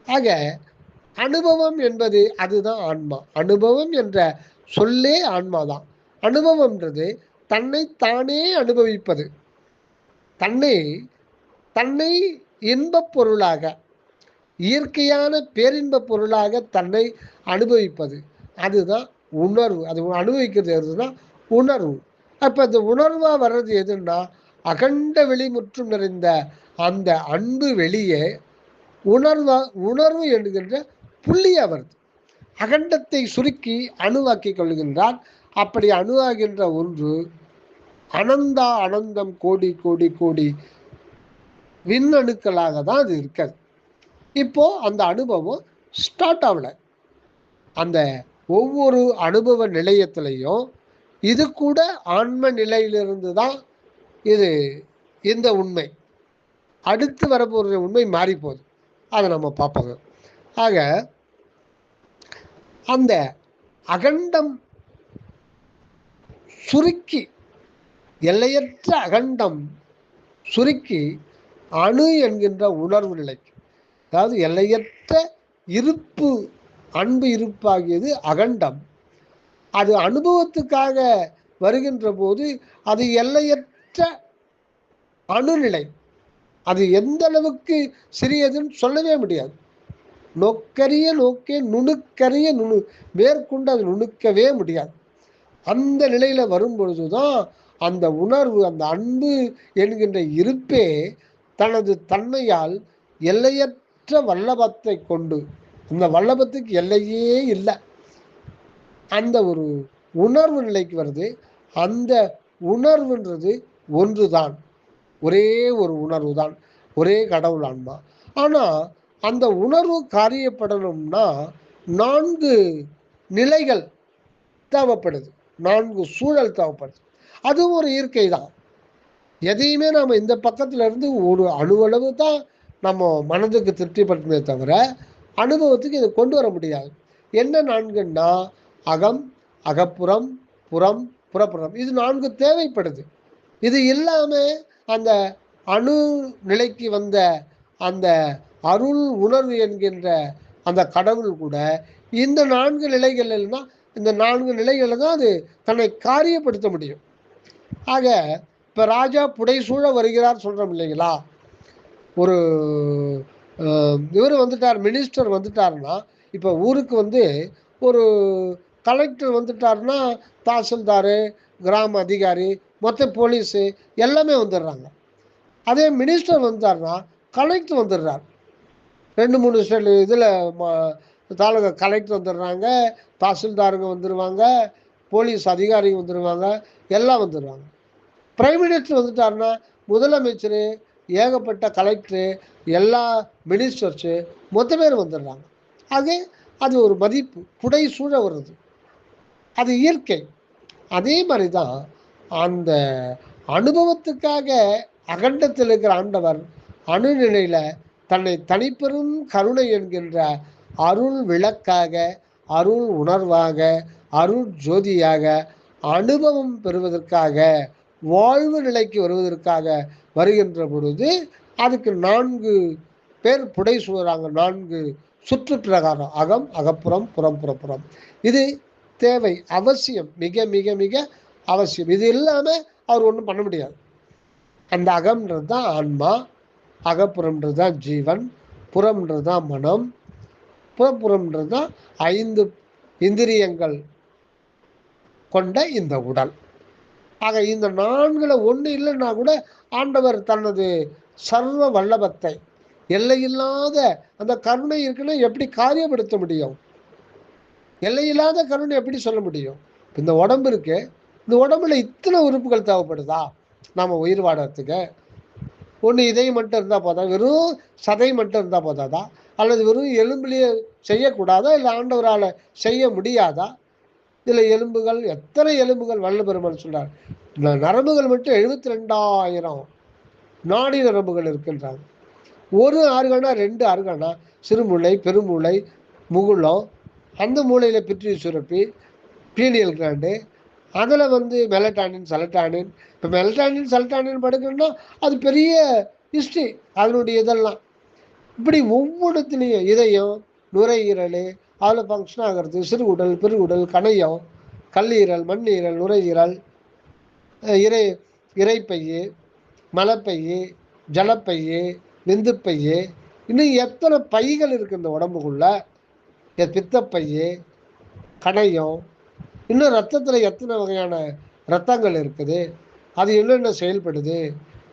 Speaker 1: ஆக அனுபவம் என்பது அதுதான் ஆன்மா. அனுபவம் என்ற சொல்லே ஆன்மாதான். அனுபவம்ன்றது தன்னை தானே அனுபவிப்பது, தன்னை இன்பப் பொருளாக, இயற்கையான பேரின்ப பொருளாக தன்னை அனுபவிப்பது, அதுதான் உணர்வு. அது அனுபவிக்கிறது எதுனா உணர்வு. அப்போ அந்த உணர்வாக வர்றது எதுன்னா அகண்ட வெளி முற்றும் நிறைந்த அந்த அன்பு வெளியே உணர்வு என்கின்ற புள்ளியாக வருது. அகண்டத்தை சுருக்கி அணுவாக்கி கொள்கின்றார். அப்படி அணுவாகின்ற ஒன்று அனந்தா அனந்தம் கோடி கோடி கோடி விண்ணணுக்களாக தான் அது இருக்காது. இப்போ அந்த அனுபவம் ஸ்டார்ட் ஆகல. அந்த ஒவ்வொரு அனுபவ நிலையத்திலையும் இது கூட ஆன்ம நிலையிலிருந்து தான் இது இந்த உண்மை. அடுத்து வரப்போகிற உண்மை மாறி போகுது. அதை நம்ம பார்ப்போங்க. ஆக அந்த அகண்டம் சுருக்கி, எல்லையற்ற அகண்டம் சுருக்கி அணு என்கின்ற உணர்வு நிலைக்கு, அதாவது எல்லையற்ற இருப்பு, அன்பு இருப்பாகியது அகண்டம். அது அனுபவத்துக்காக வருகின்ற போது அது எல்லையற்ற அணுநிலை. அது எந்த அளவுக்கு சிறியதுன்னு சொல்லவே முடியாது. நோக்கரிய நோக்கே நுணுக்கரிய மேற்கொண்டு அது நுணுக்கவே முடியாது. அந்த நிலையில வரும்பொழுதுதான் அந்த உணர்வு, அந்த அன்பு என்கின்ற இருப்பே தனது தன்மையால் எல்லையற்ற வல்லபத்தை கொண்டு, அந்த வல்லபத்துக்கு எல்லையே இல்லை, அந்த ஒரு உணர்வு நிலைக்கு வருது. அந்த உணர்வுன்றது ஒன்றுதான், ஒரே ஒரு உணர்வு தான், ஒரே கடவுள் ஆன்மா. ஆனால் அந்த உணர்வு காரியப்படணும்னா 4 நிலைகள் தேவைப்படுது, 4 சூழல் தேவைப்படுது. அதுவும் ஒரு இயற்கை தான். எதையுமே நாம் இந்த பக்கத்துல இருந்து ஒரு அணுவளவு தான் நம்ம மனதுக்கு திருப்திப்படுத்துமே தவிர அனுபவத்துக்கு இதை கொண்டு வர முடியாது. என்ன 4ன்னா அகம், அகப்புறம், புறம், புறப்புறம், இது 4 தேவைப்படுது. இது இல்லாமல் அந்த அணு நிலைக்கு வந்த அந்த அருள் உணர்வு என்கின்ற அந்த கடவுள் கூட இந்த 4 நிலைகளில் தான், இந்த 4 நிலைகளில் தான் அது தன்னை காரியப்படுத்த முடியும். ஆக இப்போ ராஜா புடைசூழ வருகிறார் சொல்கிறோம் இல்லைங்களா. ஒரு இவர் வந்துட்டார், மினிஸ்டர் வந்துட்டாருன்னா, இப்போ ஊருக்கு ஒரு கலெக்டர் வந்துட்டாருன்னா தாசில்தார், கிராம அதிகாரி, மொத்த போலீஸு எல்லாமே வந்துடுறாங்க. அதே மினிஸ்டர் வந்துட்டாருன்னா கலெக்டர் வந்துடுறார். 2-3 ஸ்டேட் இதில் தாலுகா கலெக்டர் வந்துடுறாங்க, தாசில்தாருங்க வந்துடுவாங்க, போலீஸ் அதிகாரிங்க வந்துடுவாங்க, எல்லாம் வந்துடுவாங்க. பிரைம் மினிஸ்டர் வந்துட்டாருன்னா முதலமைச்சர், ஏகப்பட்ட கலெக்டரு, எல்லா மினிஸ்டர்ஸு மொத்த பேர் வந்துடுறாங்க. அது ஒரு மதிப்பு புடை சூழ வருது. அது இயற்கை. அதே மாதிரி தான் அந்த அனுபவத்துக்காக அகண்டத்தில் இருக்கிற ஆண்டவர் அணுநிலையில் தன்னை தனிப்பெரும் கருணை என்கின்ற அருள் விளக்காக, அருள் உணர்வாக, அருள் ஜோதியாக அனுபவம் பெறுவதற்காக, வாழ்வு நிலைக்கு வருவதற்காக வருகின்ற பொழுது அதுக்கு 4 பேர் புடை சூழறாங்க. 4 சுற்று பிரகாரம், அகம், அகப்புறம், புறம், புறப்புறம். இது தேவை, அவசியம், மிக மிக மிக அவசியம். இது இல்லாமல் அவர் ஒன்றும் பண்ண முடியாது. அந்த அகம்ன்றது தான் ஆன்மா, அகப்புறம்ன்றது தான் ஜீவன், புறம்ன்றது தான் மனம், புறப்புறம்ன்றது தான் 5 இந்திரியங்கள் கொண்ட இந்த உடல். ஆக இந்த 4ல் ஒன்று இல்லைன்னா கூட ஆண்டவர் தனது சர்வ வல்லபத்தை, எல்லையில்லாத அந்த கருணை இருக்குன்னா எப்படி காரியப்படுத்த முடியும்? எல்லையில்லாத கருணை எப்படி சொல்ல முடியும்? இந்த உடம்பு இருக்கு, இந்த உடம்புல இத்தனை உறுப்புகள் தேவைப்படுதா நாம் உயிர் வாழறதுக்கு? ஒன்று இதயம் மட்டும் இருந்தால் போதா? வெறும் சதை மட்டும் இருந்தால் போதாதா? அல்லது வெறும் எலும்புலேயே செய்யக்கூடாதா? இல்லை ஆண்டவரால் செய்ய முடியாதா? இதில் எலும்புகள், எத்தனை எலும்புகள் வல்லபெருமான் சொல்றார். நரம்புகள் மட்டும் 72,000 நாடி நரம்புகள் இருக்கின்றாங்க. ஒரு ஆர்கானா 2 ஆர்கானா, சிறுமூளை, பெருமூளை, முகுளம், அந்த மூளையில் பிட்ரி சுரப்பி, பீனியல் கிளாண்டு, அதில் மெலட்டானின், செலட்டானின். இப்போ மெலட்டானின் செலட்டானின் படுக்கணும்னா அது பெரிய ஹிஸ்ட்ரி, அதனுடைய இதெல்லாம். இப்படி ஒவ்வொருத்துலேயும் இதயம், நுரையீரல், அதில் ஃபங்க்ஷன் ஆகிறது, சிறுகுடல், பெருகுடல், கணையம், கல்லீரல், மண்ணீரல், நுரையீரல், இறைப்பையே, மலைப்பையே, ஜலப்பையே, விந்துப்பையே, இன்னும் எத்தனை பைகள் இருக்குது இந்த உடம்புக்குள்ள. பித்தப்பையே, கணையம், இன்னும் ரத்தத்தில் எத்தனை வகையான ரத்தங்கள் இருக்குது, அது என்னென்ன செயல்படுது,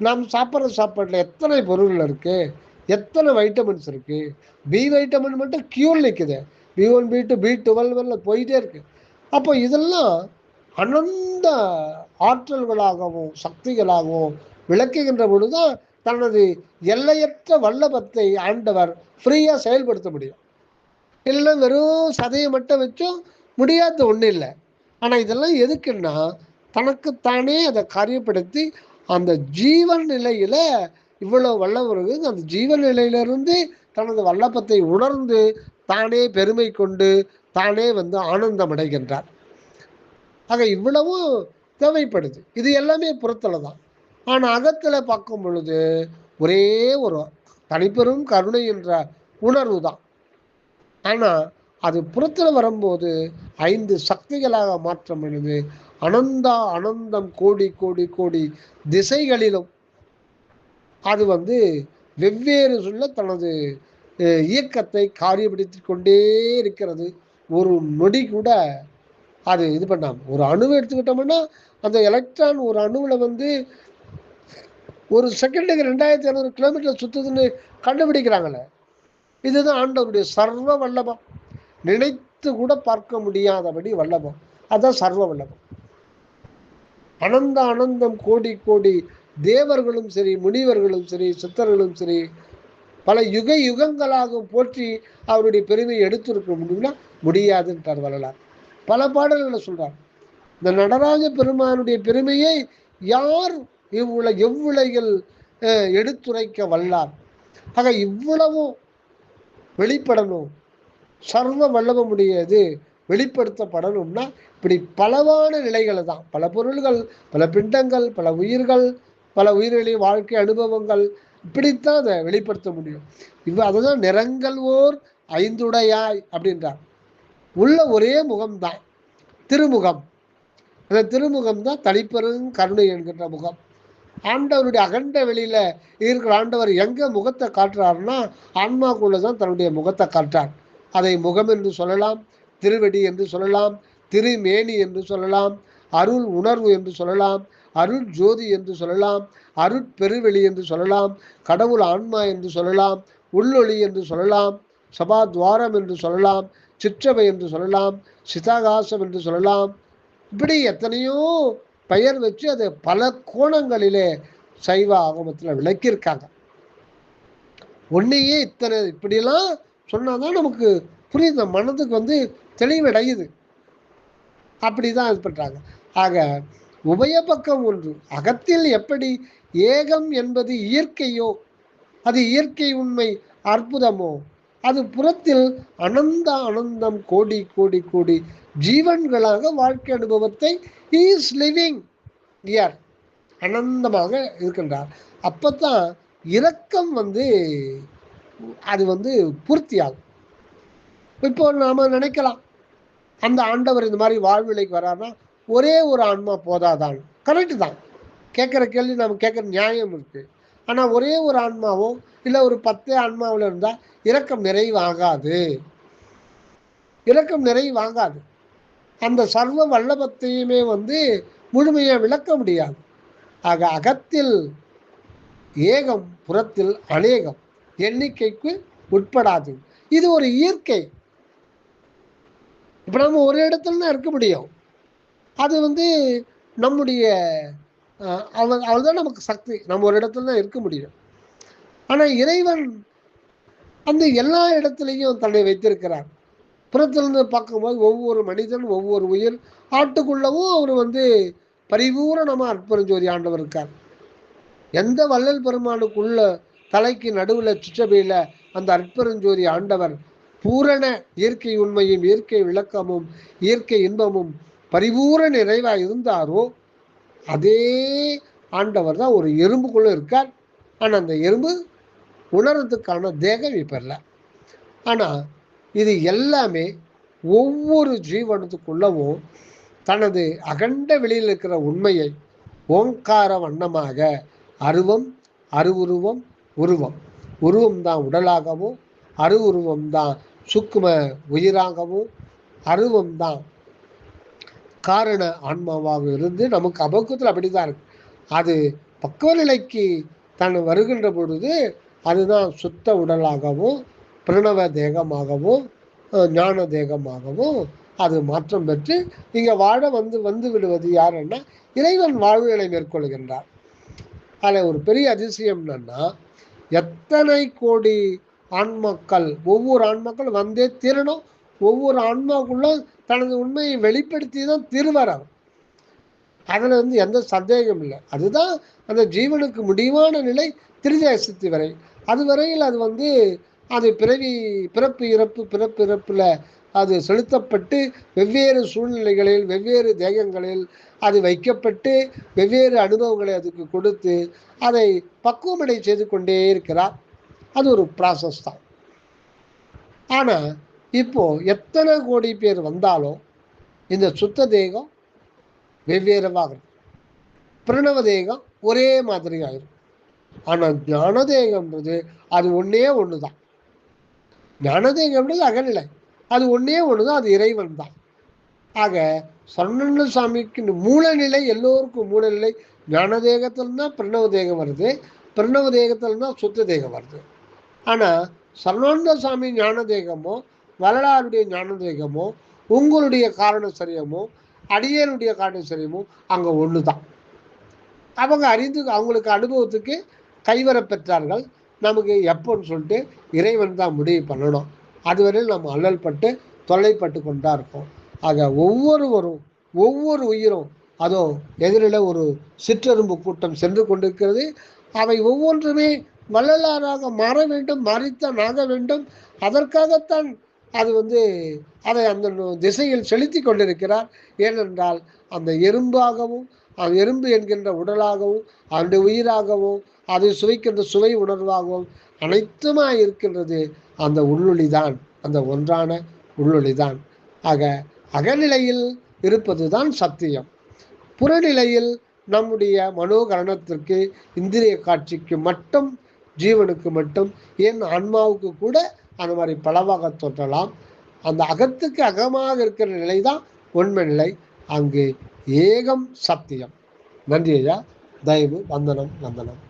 Speaker 1: நாம் சாப்பிட்ற சாப்பாட்டில் எத்தனை பொருள்கள் இருக்குது, எத்தனை வைட்டமின்ஸ் இருக்குது. பி வைட்டமின் மட்டும் கியூர் நிற்குது, B1 B2 B12 போயிட்டே இருக்கு. அப்போ இதெல்லாம் அனந்த ஆற்றல்களாகவும் சக்திகளாகவும் விளக்குகின்ற பொழுதுதான் தனது எல்லையற்ற வல்லபத்தை ஆண்டவர் ஃப்ரீயாக செயல்படுத்த முடியும். இல்லை வெறும் சதையை மட்டும் வச்சும் முடியாத ஒன்றும் இல்லை. ஆனால் இதெல்லாம் எதுக்குன்னா தனக்குத்தானே அதை காரியப்படுத்தி அந்த ஜீவன் நிலையில் இவ்வளோ வல்லவர்கள் அந்த ஜீவன் நிலையிலிருந்து தனது வல்லபத்தை உணர்ந்து தானே பெருமை கொண்டு தானே ஆனந்தம் அடைகின்றார். ஆக இவ்வளவும் தேவைப்படுது. இது எல்லாமே புறத்தில் தான். ஆனால் அகத்தில் பார்க்கும் பொழுது ஒரே ஒரு தனிப்பெரும் கருணை என்ற உணர்வு தான். ஆனால் அது புறத்தில் வரும்போது 5 சக்திகளாக மாற்றம் அடைந்து அனந்தா அனந்தம் கோடி கோடி கோடி திசைகளிலும் அது வெவ்வேறு சொல்ல தனது இயக்கத்தை காரியப்படுத்தி கொண்டே இருக்கிறது. ஒரு நொடி கூட அது இது பண்ணாமல், ஒரு அணுவை எடுத்துக்கிட்டோம்னா அந்த எலக்ட்ரான் ஒரு அணுவில் ஒரு செகண்டுக்கு 2500 கிலோமீட்டர் சுற்றுதுன்னு கண்டுபிடிக்கிறாங்களே. இதுதான் ஆண்டவருடைய சர்வ வல்லபம். நினைத்து கூட பார்க்க முடியாதபடி வல்லபம். அதுதான் சர்வ வல்லபம். அனந்த அனந்தம் கோடி கோடி தேவர்களும் சரி, முனிவர்களும் சரி, சித்தர்களும் சரி, பல யுக யுகங்களாகவும் போற்றி அவருடைய பெருமையை எடுத்திருக்க முடியும்னா முடியாதுன்றார் வள்ளலார். பல பாடல்களை சொல்றார். இந்த நடராஜ பெருமானுடைய பெருமையை யார் எவ்வுலகில் எடுத்துரைக்க வல்லார். ஆக இவ்வளவும் வெளிப்படணும், சர்வ வல்லபமுடையது வெளிப்படுத்தப்படணும்னா இப்படி பலவான நிலைகளை தான், பல பொருள்கள், பல பிண்டங்கள், பல உயிர்கள், பல உயிர்களின் வாழ்க்கை அனுபவங்கள், இப்படித்தான் அதை வெளிப்படுத்த முடியும். அதுதான் நிறங்கள் ஓர் 5உடையாய் அப்படின்றார். உள்ள ஒரே முகம்தான் திருமுகம். அந்த திருமுகம் தான் தனிப்பெரும் கருணை என்கின்ற முகம். ஆண்டவருடைய அகண்ட வெளியில இருக்கிற ஆண்டவர் எங்க முகத்தை காட்டுறாருன்னா ஆன்மாக்குள்ள தான் தன்னுடைய முகத்தை காட்டுறார். அதை முகம் என்று சொல்லலாம், திருவடி என்று சொல்லலாம், திருமேனி என்று சொல்லலாம், அருள் உணர்வு என்று சொல்லலாம், அருள் ஜோதி என்று சொல்லலாம், அருட்பெருவெளி என்று சொல்லலாம், கடவுள் ஆன்மா என்று சொல்லலாம், உள்ளொளி என்று சொல்லலாம், சபாத்வாரம் என்று சொல்லலாம், சிற்றவை என்று சொல்லலாம், சிதாகாசம் என்று சொல்லலாம். இப்படி எத்தனையோ பெயர் வச்சு அதை பல கோணங்களிலே சைவ ஆகமத்தில் விளக்கியிருக்காங்க. ஒன்னையே இத்தனை இப்படியெல்லாம் சொன்னாதான் நமக்கு புரியுது, மனதுக்கு வந்து தெளிவடையுது. அப்படிதான் இது பண்றாங்க. ஆக உபயபக்கம் ஒன்று. அகத்தில் எப்படி ஏகம் என்பது இயற்கையோ, அது இயற்கை உண்மை அற்புதமோ, அது புறத்தில் அனந்த அனந்தம் கோடி கோடி கோடி ஜீவன்களாக வாழ்க்கை அனுபவத்தை இஸ் லிவிங் இயர் அனந்தமாக இருக்கின்றார். அப்பத்தான் இரக்கம் வந்து அது வந்து பூர்த்தியாகும். இப்போ நாம நினைக்கலாம், அந்த ஆண்டவர் இந்த மாதிரி வாழ்விலைக்கு வராருன்னா ஒரே ஒரு ஆன்மா போதாதான். கரெக்டு தான், கேட்குற கேள்வி நம்ம கேட்குற நியாயம் இருக்கு. ஆனால் ஒரே ஒரு ஆன்மாவோ இல்லை ஒரு 10 ஆன்மாவில் இருந்தால் இரக்கம் நிறைவாகாது, இரக்கம் நிறைவாகாது. அந்த சர்வ வல்லபத்தையுமே வந்து முழுமையாக விளக்க முடியாது. ஆக அகத்தில் ஏகம், புறத்தில் அநேகம், எண்ணிக்கைக்கு உட்படாது. இது ஒரு இயற்கை. இப்போ நம்ம ஒரு இடத்துல தான் இருக்க முடியும். அது வந்து நம்முடைய அவள்தான் நமக்கு சக்தி. நம்ம ஒரு இடத்துல தான் இருக்க முடியும். ஆனால் இறைவன் அந்த எல்லா இடத்துலையும் தன்னை வைத்திருக்கிறார். புறத்திலிருந்து பார்க்கும்போது ஒவ்வொரு மனிதன், ஒவ்வொரு உயிர், ஆட்டுக்குள்ளவும் அவர் வந்து பரிபூரணமாக அற்புதஞ்சோதி ஆண்டவர் இருக்கார். எந்த வள்ளல் பெருமானுக்குள்ள தலைக்கு நடுவில் சிற்றபையில் அந்த அற்புதஞ்சோதி ஆண்டவர் பூரண இயற்கை உண்மையும் இயற்கை விளக்கமும் இயற்கை இன்பமும் பரிபூரண நிறைவாக இருந்தாரோ அதே ஆண்டவர் தான் ஒரு எறும்புக்குள்ளே இருக்கார். ஆனால் அந்த எறும்பு உணர்றதுக்கான தேகம் இப்போ இல்லை. ஆனால் இது எல்லாமே ஒவ்வொரு ஜீவனத்துக்குள்ளவும் தனது அகண்ட வெளியில் இருக்கிற உண்மையை ஓங்கார வண்ணமாக அருவம், அருவுருவம், உருவம், உருவம் தான் உடலாகவும், அருவுருவம் தான் சுக்கும உயிராகவும், அருவம் தான் காரண ஆன்மாவாக இருந்து நமக்கு அபக்குவத்தில் அப்படிதான் இருக்கு. அது பக்குவ நிலைக்கு தான் வருகின்ற பொழுது அதுதான் சுத்த உடலாகவும் பிரணவ தேகமாகவும் ஞான தேகமாகவும் அது மாற்றம் பெற்று இங்கே வாழ வந்து விடுவது யாருன்னா இறைவன் வாழ்வுகளை மேற்கொள்கின்றார். அதில் ஒரு பெரிய அதிசயம் என்னன்னா, எத்தனை கோடி ஆன்மாக்கள், ஒவ்வொரு ஆன்மாக்கள் வந்தே தீரணும். ஒவ்வொரு ஆன்மாக்குள்ள தனது உண்மையை வெளிப்படுத்தி தான் திருவர. அதில் வந்து எந்த சந்தேகம் இல்லை. அதுதான் அந்த ஜீவனுக்கு முடிவான நிலை திருதேசத்து வரை. அதுவரையில் அது வந்து அது பிறப்பு இறப்பில் அது செலுத்தப்பட்டு வெவ்வேறு சூழ்நிலைகளில் வெவ்வேறு தேகங்களில் அது வைக்கப்பட்டு வெவ்வேறு அனுபவங்களை அதுக்கு கொடுத்து அதை பக்குவமடை செய்து கொண்டே இருக்கிறார். அது ஒரு ப்ராசஸ் தான். ஆனால் இப்போ எத்தனை கோடி பேர் வந்தாலும் இந்த சுத்த தேகம் வெவ்வேறாக இருக்கும், பிரணவ தேகம் ஒரே மாதிரி ஆயிரும். ஆனால் ஞான தேகம்ன்றது அது ஒன்றே ஒன்று தான். ஞான தேகம்ன்றது அகநிலை, அது ஒன்றே ஒன்று தான், அது இறைவன் தான். ஆக சரண சாமிக்கு மூலநிலை, எல்லோருக்கும் மூலநிலை ஞான தேகத்தில் தான் பிரணவ தேகம் வருது, பிரணவ தேகத்தில் தான் சுத்த தேகம் வருது. ஆனால் சரணானந்த சாமி ஞான தேகமோ வரலாறுடைய ஞான தேகமோ உங்களுடைய காரண சரியமோ அடியனுடைய காரண சரியமோ அங்கே ஒன்று தான். அவங்க அறிந்து அவங்களுக்கு அனுபவத்துக்கு கைவர பெற்றார்கள். நமக்கு எப்போன்னு சொல்லிட்டு இறைவன் தான் முடிவு பண்ணணும். அதுவரையில் நம்ம அல்லல் பட்டு தொல்லைப்பட்டு கொண்டா இருக்கோம். ஆக ஒவ்வொருவரும் ஒவ்வொரு உயிரும் அதோ எதிரில் ஒரு சிற்றெரும்பு கூட்டம் சென்று கொண்டிருக்கிறது. அவை ஒவ்வொன்றுமே வள்ளலாராக மாற வேண்டும், மாறித்தான் ஆக வேண்டும். அதற்காகத்தான் அது வந்து அதை அந்த திசையில் செலுத்தி கொண்டிருக்கிறார். ஏனென்றால் அந்த எறும்பாகவும் அந்த எறும்பு என்கின்ற உடலாகவும் அந்த உயிராகவும் அதை சுவைக்கின்ற சுவை உணர்வாகவும் அனைத்துமாய் இருக்கின்றது அந்த உள்ளொளிதான், அந்த ஒன்றான உள்ளொளிதான். ஆக அகநிலையில் இருப்பது தான் சத்தியம். புறநிலையில் நம்முடைய மனோகரணத்திற்கு இந்திரிய காட்சிக்கு மட்டும், ஜீவனுக்கு மட்டும், ஏன் ஆன்மாவுக்கு கூட அந்த மாதிரி பலவாக தோற்றலாம். அந்த அகத்துக்கு அகமாக இருக்கிற நிலை தான் உண்மை நிலை. அங்கு ஏகம் சத்தியம். நன்றி ஐயா. தயவு. வந்தனம் வந்தனம்.